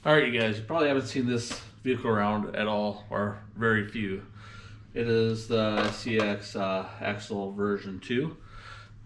Alright, you guys, you probably haven't seen this vehicle around at all, or very few. It is the CX Axle version 2.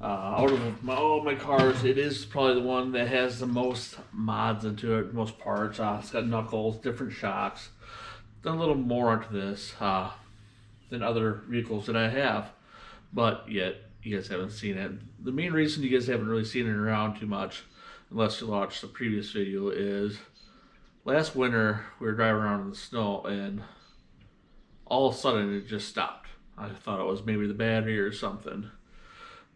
Out of all my cars, it is probably the one that has the most mods into it, most parts. It's got knuckles, different shocks. Done a little more onto this than other vehicles that I have, but yet you guys haven't seen it. The main reason you guys haven't really seen it around too much, unless you watched the previous video, is last winter we were driving around in the snow and all of a sudden it just stopped. I thought it was maybe the battery or something.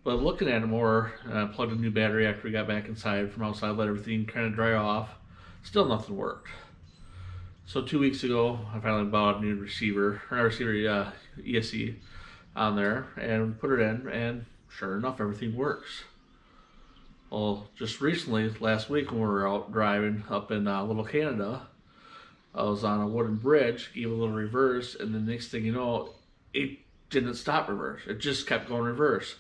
But looking at it more, I plugged a new battery after we got back inside from outside, let everything kind of dry off. Still nothing worked. So 2 weeks ago, I finally bought a new receiver, ESC on there, and put it in, and sure enough, everything works. Well, just recently, last week when we were out driving up in Little Canada, I was on a wooden bridge, gave a little reverse, and the next thing you know, it didn't stop reverse. It just kept going reverse.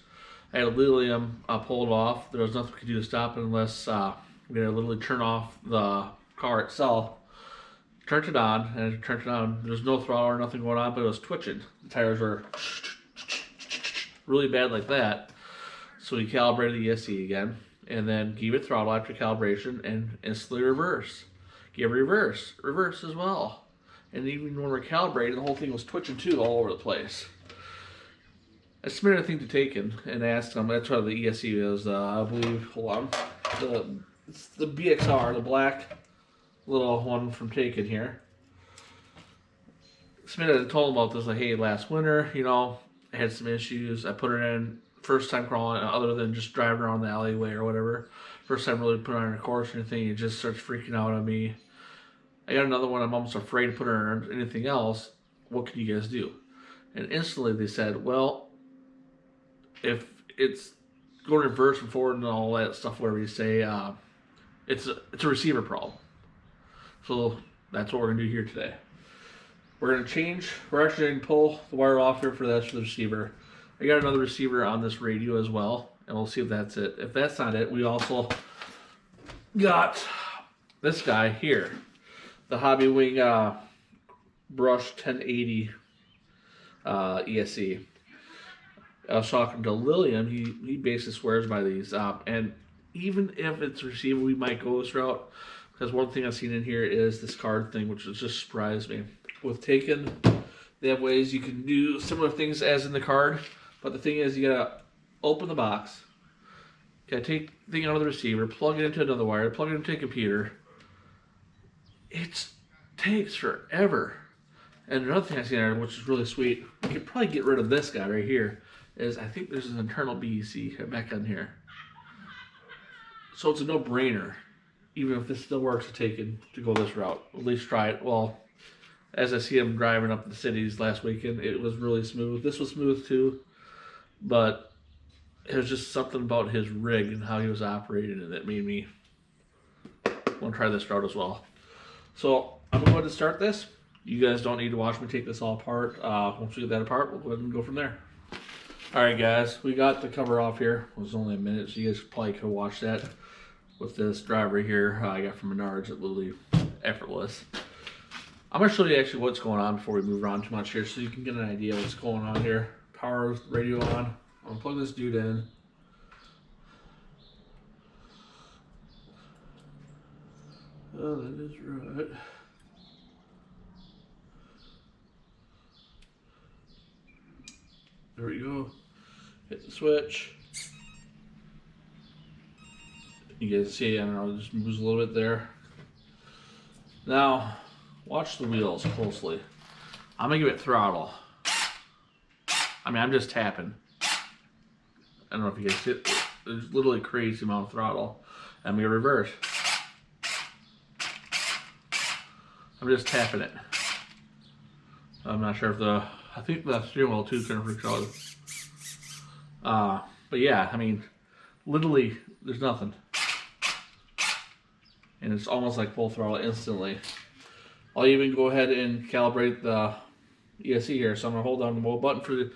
I had a lithium pulled off. There was nothing we could do to stop it unless we had to literally turn off the car itself. Turned it on, and it turned it on. There was no throttle or nothing going on, but it was twitching. The tires were really bad like that. So we calibrated the ESC again, and then gave it throttle after calibration, and instantly reverse. Gave reverse as well. And even when we're calibrating, the whole thing was twitching too, all over the place. I submitted a thing to Tekin and asked them. That's what the ESC is. I believe. Hold on. It's the BXR, the black little one from Tekin here. Submitted. I told them about this. Like, hey, last winter, I had some issues. I put it in first time crawling, other than just driving around the alleyway or whatever. First time really put it on a course or anything. It just starts freaking out on me. I got another one. I'm almost afraid to put it on anything else. What can you guys do? And instantly they said, well, if it's going reverse and forward and all that stuff, whatever you say, it's a receiver problem. So that's what we're gonna do here today. We're actually gonna pull the wire off here for the receiver. I got another receiver on this radio as well, and we'll see if that's it. If that's not it, we also got this guy here, the Hobbywing Brush 1080 ESC. I was talking to Lillian. He basically swears by these. And even if it's a receiver, we might go this route. Because one thing I've seen in here is this card thing, which has just surprised me. With Tekin, they have ways you can do similar things as in the card. But the thing is, you gotta open the box. You gotta take the thing out of the receiver, plug it into another wire, plug it into a computer. It takes forever. And another thing I've seen there, which is really sweet, you could probably get rid of this guy right here. Is I think there's an internal BEC back on here. So it's a no-brainer, even if this still works, to go this route. At least try it. Well, as I see him driving up the cities last weekend, it was really smooth. This was smooth too, but it was just something about his rig and how he was operating it that made me want to try this route as well. So I'm going to go ahead and start this. You guys don't need to watch me take this all apart. Once we get that apart, we'll go ahead and go from there. Alright guys, we got the cover off here. It was only a minute, so you guys probably could watch that with this driver here I got from Menards. It's literally effortless. I'm going to show you actually what's going on before we move on too much here, so you can get an idea what's going on here. Power radio on. I'm going to plug this dude in. Oh, that is right. There we go. Hit the switch. You guys see, I don't know, it just moves a little bit there. Now, watch the wheels closely. I'm gonna give it throttle. I mean, I'm just tapping. I don't know if you guys see it. There's literally a crazy amount of throttle. I'm gonna reverse. I'm just tapping it. I'm not sure if I think the steering wheel too kind of freaks out. But yeah, I mean, literally, there's nothing. And it's almost like full throttle instantly. I'll even go ahead and calibrate the ESC here. So I'm going to hold down the mode button for the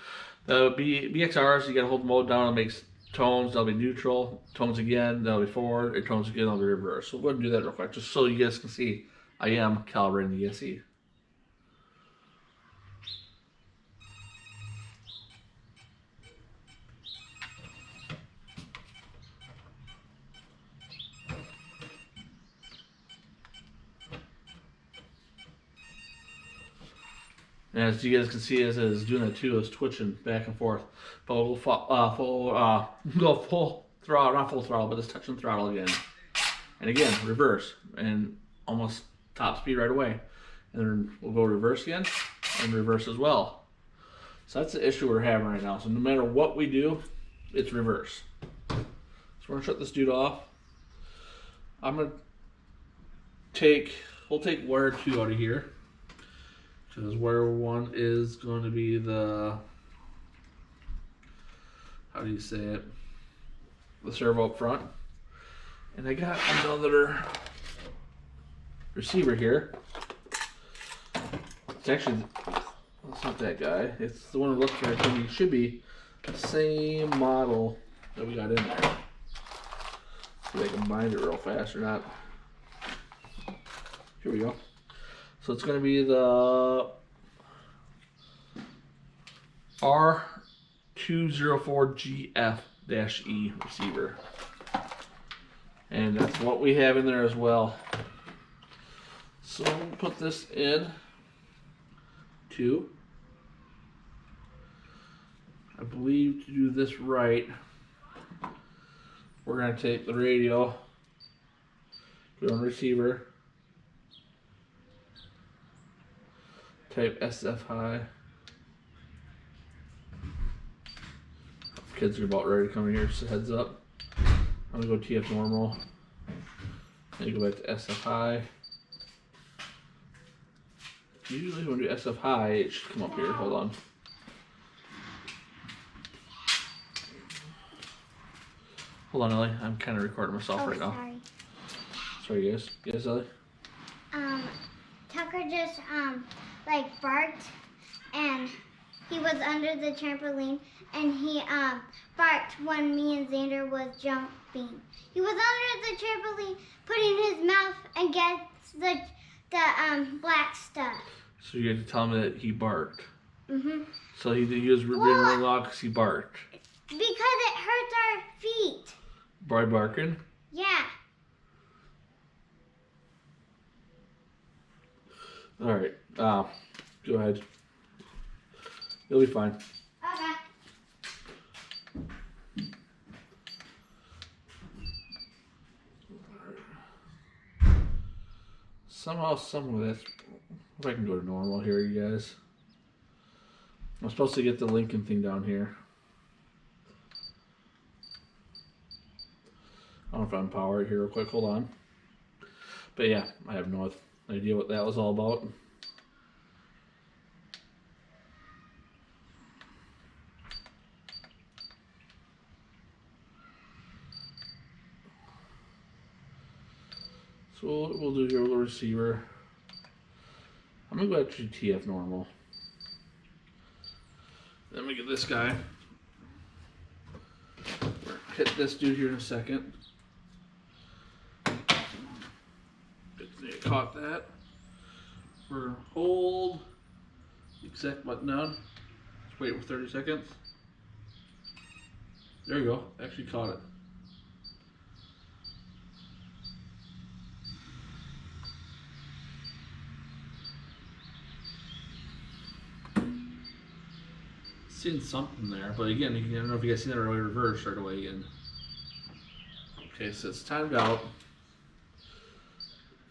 BXRs. You got to hold the mode down. It makes tones. That'll be neutral. Tones again. That'll be forward. And tones again. That'll be reverse. So we'll go ahead and do that real quick just so you guys can see I am calibrating the ESC. And as you guys can see, as it's doing that too, it's twitching back and forth. But we'll go full throttle, not full throttle, but it's touching throttle again. And again, reverse, and almost top speed right away. And then we'll go reverse again, and reverse as well. So that's the issue we're having right now. So no matter what we do, it's reverse. So we're gonna shut this dude off. We'll take wire 2 out of here. Because wire 1 is going to be the, how do you say it? The servo up front. And I got another receiver here. It's actually, it's not that guy. It's the one who looks like it should be the same model that we got in there. See if I can bind it real fast or not. Here we go. So it's going to be the R204GF-E receiver. And that's what we have in there as well. So we'll put this in to, I believe to do this right, we're going to take the radio, put it on receiver, type SF high. Kids are about ready to come in here, just a heads up. I'm gonna go TF normal. Then go back to SF high. Usually when we do SF high, it should come up here. Hold on. Hold on, Ellie. I'm kind of recording myself right now. Sorry, guys. Yes, Ellie? Tucker just, like barked, and he was under the trampoline, and he, barked when me and Xander was jumping. He was under the trampoline, putting his mouth against the black stuff. So you had to tell me that he barked. Mm-hmm. So he was being really loud because he barked. Because it hurts our feet. By barking? Yeah. All right. Go ahead. You'll be fine. Okay. Somehow, somewhere, that's. If I can go to normal here, you guys. I'm supposed to get the Lincoln thing down here. I don't know if I'm powered here real quick. Hold on. But yeah, I have no idea what that was all about. So what we'll do here with the receiver. I'm gonna go back to TF normal. Then we get this guy. Hit this dude here in a second. Caught that. We're gonna hold the exact button down. Just wait for 30 seconds. There you go. Actually caught it. Seen something there, but again, I don't know if you guys seen that earlier. Reverse right away again. Okay, so it's timed out.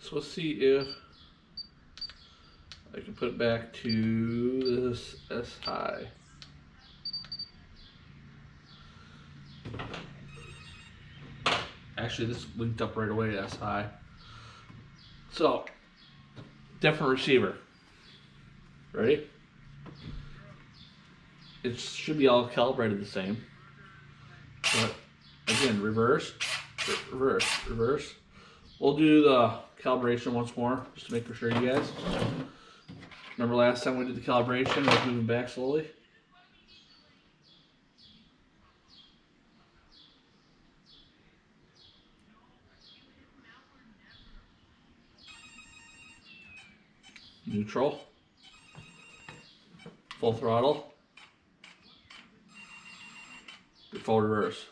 So let's see if I can put it back to this S high. Actually, this linked up right away to S high. So, different receiver. Ready? It should be all calibrated the same. But again, reverse, reverse, reverse. We'll do the calibration once more, just to make for sure, you guys. Remember last time we did the calibration, I was moving back slowly. neutral, full throttle, full reverse.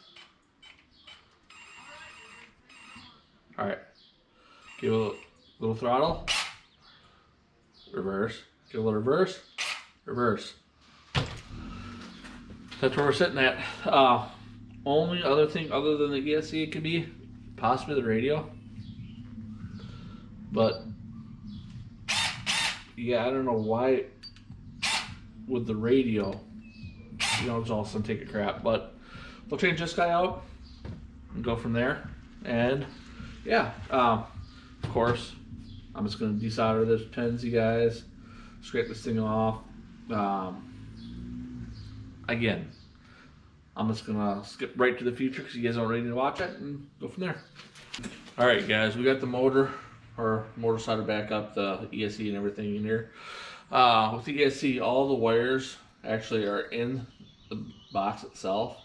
All right, give a little throttle, reverse, give a little reverse, reverse. That's where we're sitting at. Only other thing other than the ESC it could be possibly the radio, but yeah, I don't know why with the radio, you know, it's all of a sudden take a crap, but we'll change this guy out and go from there. And yeah, of course, I'm just going to desolder this pins, you guys, scrape this thing off. Again, I'm just going to skip right to the future because you guys aren't ready to watch it and go from there. Alright guys, we got the motor soldered back up, the ESC and everything in here. With the ESC, all the wires actually are in the box itself.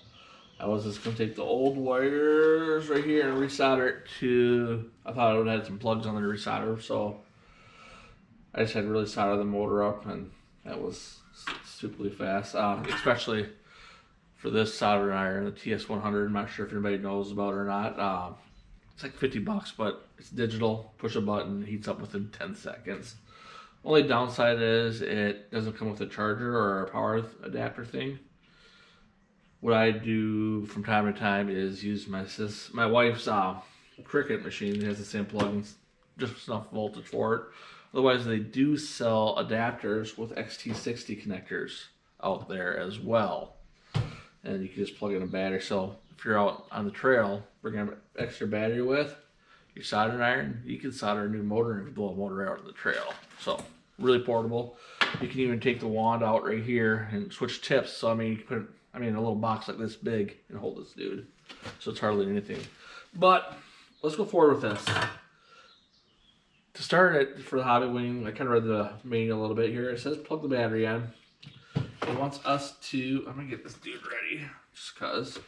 I was just going to take the old wires right here and resolder it to, I thought I would have had some plugs on there to resolder, so I just had to really solder the motor up, and that was stupidly fast, especially for this soldering iron, the TS100. I'm not sure if anybody knows about it or not. It's like $50, but it's digital, push a button, heats up within 10 seconds. Only downside is it doesn't come with a charger or a power adapter thing. What I do from time to time is use my wife's Cricket machine. It has the same plug-ins, just enough voltage for it. Otherwise, they do sell adapters with XT60 connectors out there as well. And you can just plug in a battery. So if you're out on the trail, bring an extra battery with your soldering iron, you can solder a new motor and blow a motor out on the trail. So really portable. You can even take the wand out right here and switch tips. So I mean, you can put it, a little box like this big and hold this dude. So it's hardly anything. But let's go forward with this. To start it for the Hobbywing, I kind of read the manual a little bit here. It says plug the battery in. It wants us to, I'm going to get this dude ready just because. It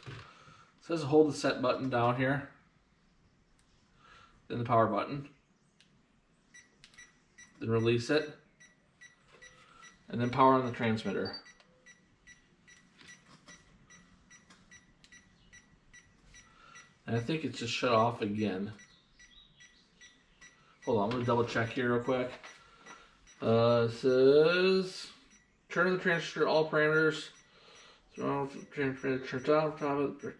says hold the set button down here. Then the power button. Then release it. And then power on the transmitter. And I think it's just shut off again. Hold on, I'm going to double check here real quick. It says turn on the transistor, all parameters. Transmitter turns on, top of the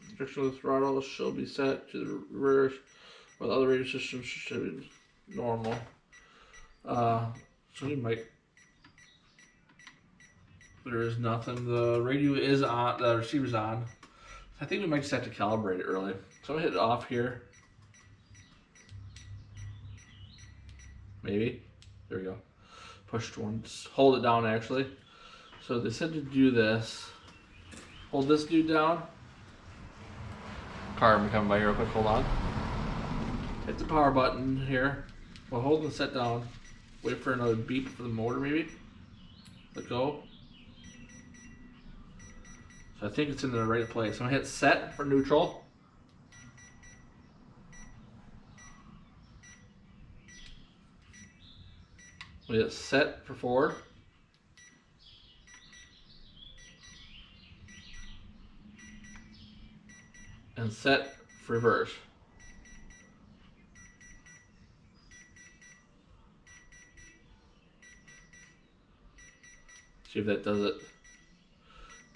restriction of the throttle shall be set to the reverse, while the other radio systems should be normal. So you might. There is nothing. The radio is on, the receiver's on. I think we might just have to calibrate it really. So I'm going to hit it off here. Maybe. There we go. Pushed once. Hold it down actually. So they said to do this. Hold this dude down. Car coming by here real quick. Hold on. Hit the power button here. We'll hold and set down. Wait for another beep for the motor maybe. Let go. So I think it's in the right place. I'm going to hit set for neutral. We hit set for forward. And set for reverse. See if that does it.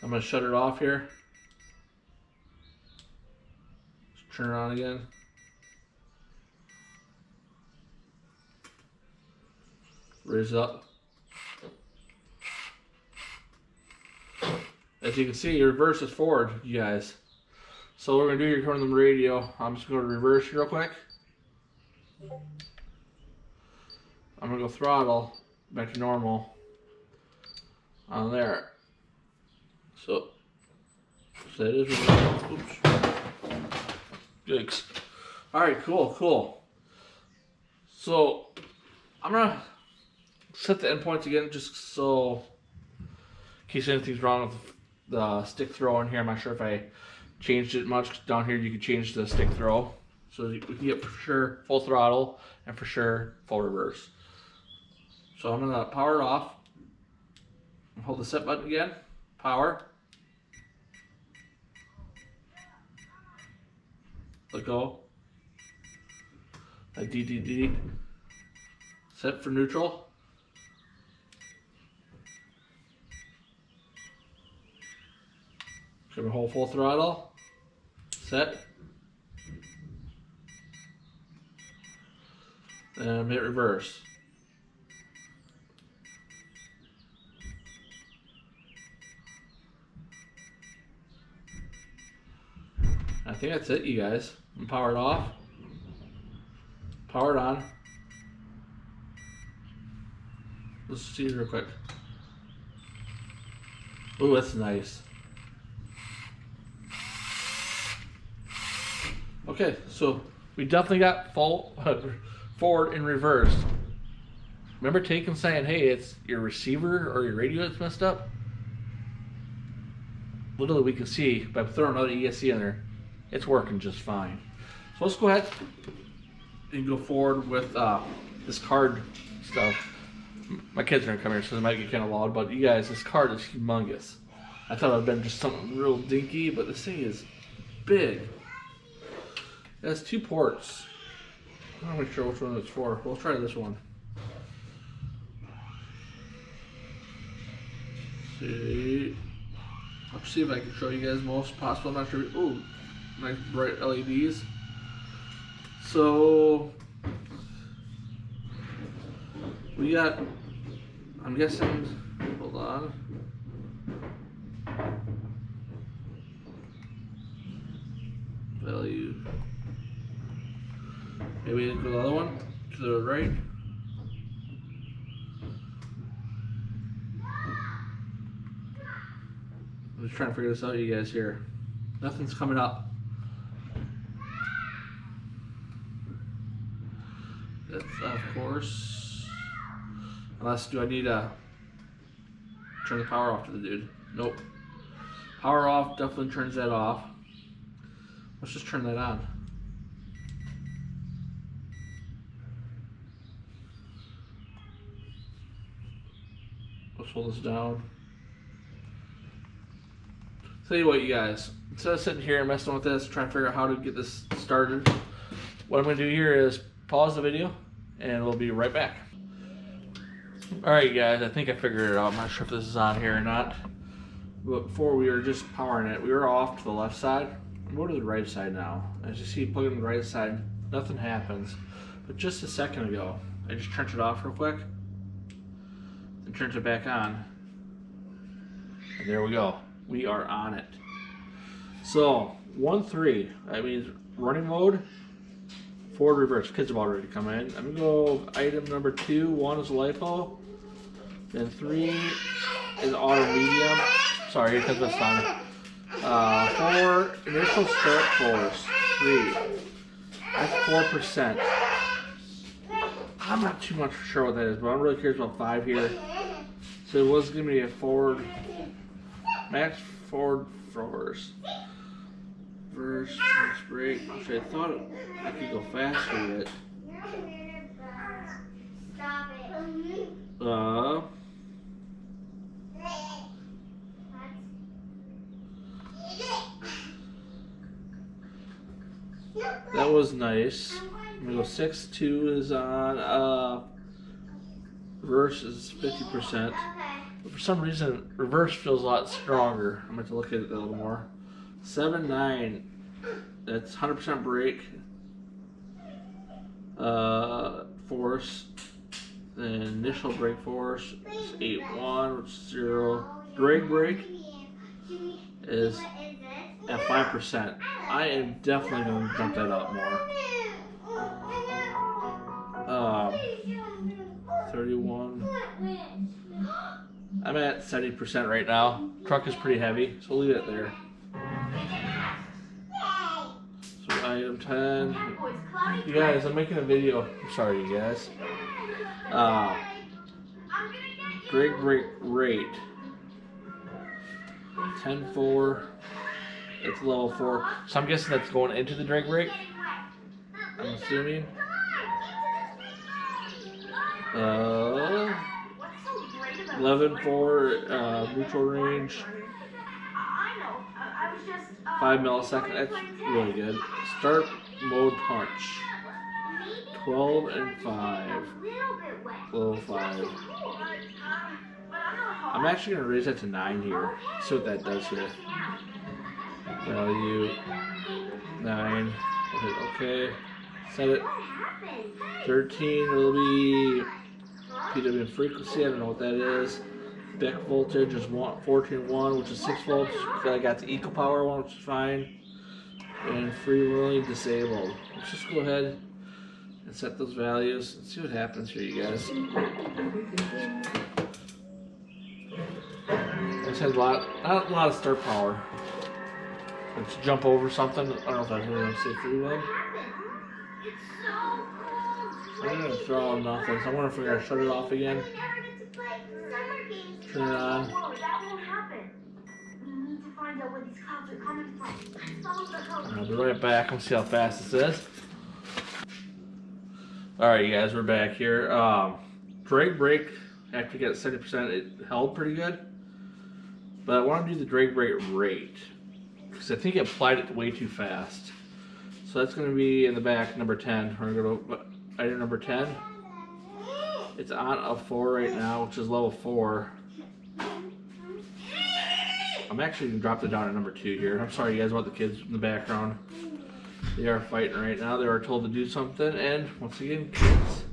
I'm going to shut it off here. Just turn it on again. Raise it up. As you can see, reverse is forward, you guys. So what we're going to do here, turn on the radio. I'm just going to reverse real quick. I'm going to go throttle back to normal on there. So that is reverse. Oops. Yikes. Alright, cool. So I'm going to set the endpoints again just so in case anything's wrong with the stick throw in here. I'm not sure if I changed it much. Down here you can change the stick throw. So we can get for sure full throttle and for sure full reverse. So I'm gonna power it off. Hold the set button again. Power. Let go. DDD. Set for neutral. Should we hold full throttle? Set. And hit reverse. I think that's it, you guys. And power it off. Power it on. Let's see it real quick. Ooh, that's nice. Okay, so we definitely got forward and reverse. Remember Tekin saying, hey, it's your receiver or your radio that's messed up? Literally, we can see by throwing another ESC in there, it's working just fine. So let's go ahead and go forward with this card stuff. My kids are gonna come here, so they might get kind of loud, but you guys, this card is humongous. I thought it would have been just something real dinky, but this thing is big. It has 2 ports. I'm not really sure which one it's for. We'll try this one. See. I'll see if I can show you guys most possible. I'm not sure. Ooh, nice bright LEDs. So we got, I'm guessing, hold on. Value. Maybe go the other one to the right. I'm just trying to figure this out, you guys here. Nothing's coming up. That's of course. Unless, do I need to turn the power off to the dude? Nope. Power off definitely turns that off. Let's just turn that on. Let's hold this down. Tell you what, you guys, instead of sitting here and messing with this, trying to figure out how to get this started, what I'm going to do here is pause the video and we'll be right back. Alright guys, I think I figured it out. I'm not sure if this is on here or not. But before we were just powering it, we were off to the left side. Go to the right side now. As you see, plug in the right side, nothing happens. But just a second ago, I just turned it off real quick and turned it back on. And there we go. We are on it. So 1-3, that means running mode, forward reverse. Kids have already come in. I'm gonna go item number 2. 1 is LiPo, then 3 is auto medium. Sorry, because it's on. 4 initial start force. 3. That's 4%. I'm not too much sure what that is, but I'm really curious about 5 here. So it was gonna be a forward. Max forward force. Reverse brake, which I thought I could go faster with. Stop it. That was nice. I'm gonna go 6. 2 is on. Reverse is 50%. But for some reason, reverse feels a lot stronger. I'm going to look at it a little more. 7, 9. That's 100% brake. Force. Then initial brake force is 8, 1, which is 0. Drag brake is at 5%. I am definitely going to jump that up more. 31. I'm at 70% right now. Truck is pretty heavy, so we'll leave it there. So item 10. You guys, I'm making a video. I'm sorry, you guys. Drag brake rate. 10-4. It's level 4. So I'm guessing that's going into the drag brake. I'm assuming. 11 for neutral range. 5 millisecond. That's really good. Start mode punch. 12 and 5. Low 5. I'm actually going to raise that to 9 here. See what that does here. Value 9. We'll hit OK. Set it. 13 will be PWM frequency. I don't know what that is. Back voltage is 14.1, which is 6 volts. I got the eco power one, which is fine. And freewheeling disabled. Let's just go ahead and set those values and see what happens here, you guys. This has not a lot of start power. Let's jump over something. I don't know if I heard him say freewheeling. I'm gonna throw out nothing, so I'm gonna figure out shut it off again. Turn it on. I'll be right back. Let's see how fast this is. Alright, you guys, we're back here. Drag brake, after you get 70%, it held pretty good. But I want to do the drag brake rate, because I think I applied it way too fast. So that's going to be in the back, number 10. We're going to go to item number 10. It's on a 4 right now, which is level 4. I'm actually going to drop it down to number 2 here. I'm sorry, you guys, about the kids in the background. They are fighting right now. They are told to do something, and once again, kids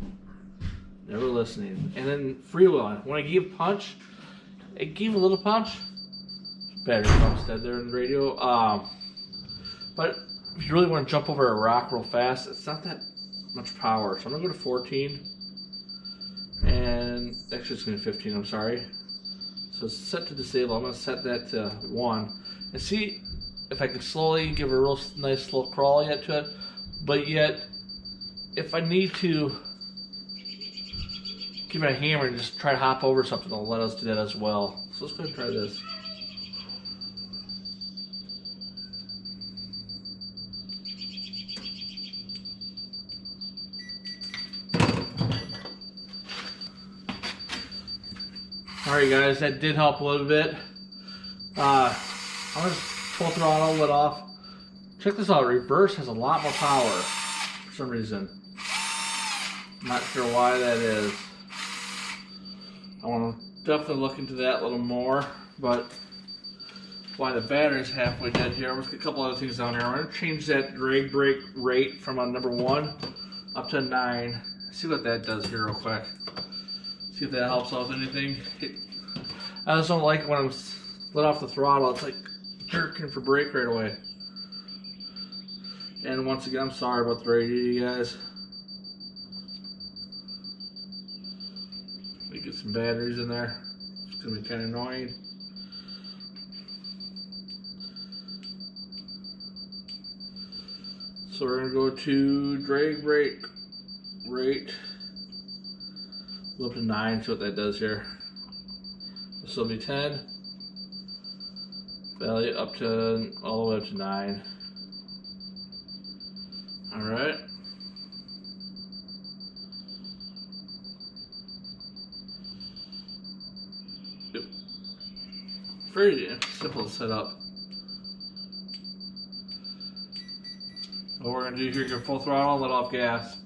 never listening. And then freewheeling. When I gave punch, it gave a little punch. Battery comes dead there in the radio. But if you really want to jump over a rock real fast, it's not that much power. So I'm gonna go to 14, and actually it's gonna be 15. I'm sorry. So it's set to disable. I'm gonna set that to 1, and see if I can slowly give a real nice slow crawl yet to it. But yet, if I need to give it a hammer and just try to hop over something, it'll let us do that as well. So let's go ahead and try this. Alright guys, that did help a little bit. I'm going to full throttle, let off. Check this out, reverse has a lot more power for some reason. I'm not sure why that is. I want to definitely look into that a little more, but why the battery's halfway dead here. Let's get a couple other things down here. I'm going to change that drag brake rate from number 1 up to 9. See what that does here real quick. See if that helps out with anything. I just don't like it when I'm let off the throttle. It's like jerking for brake right away. And once again, I'm sorry about the radio, you guys. Let me get some batteries in there. It's gonna be kind of annoying. So we're gonna go to drag brake rate. Up to 9, see what that does here. This will be 10. Value up to all the way up to 9. Alright. Yep. Very simple to set up. What we're going to do here, go full throttle, let off gas.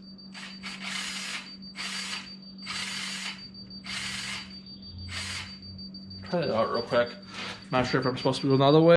Try that out real quick. Not sure if I'm supposed to go another way.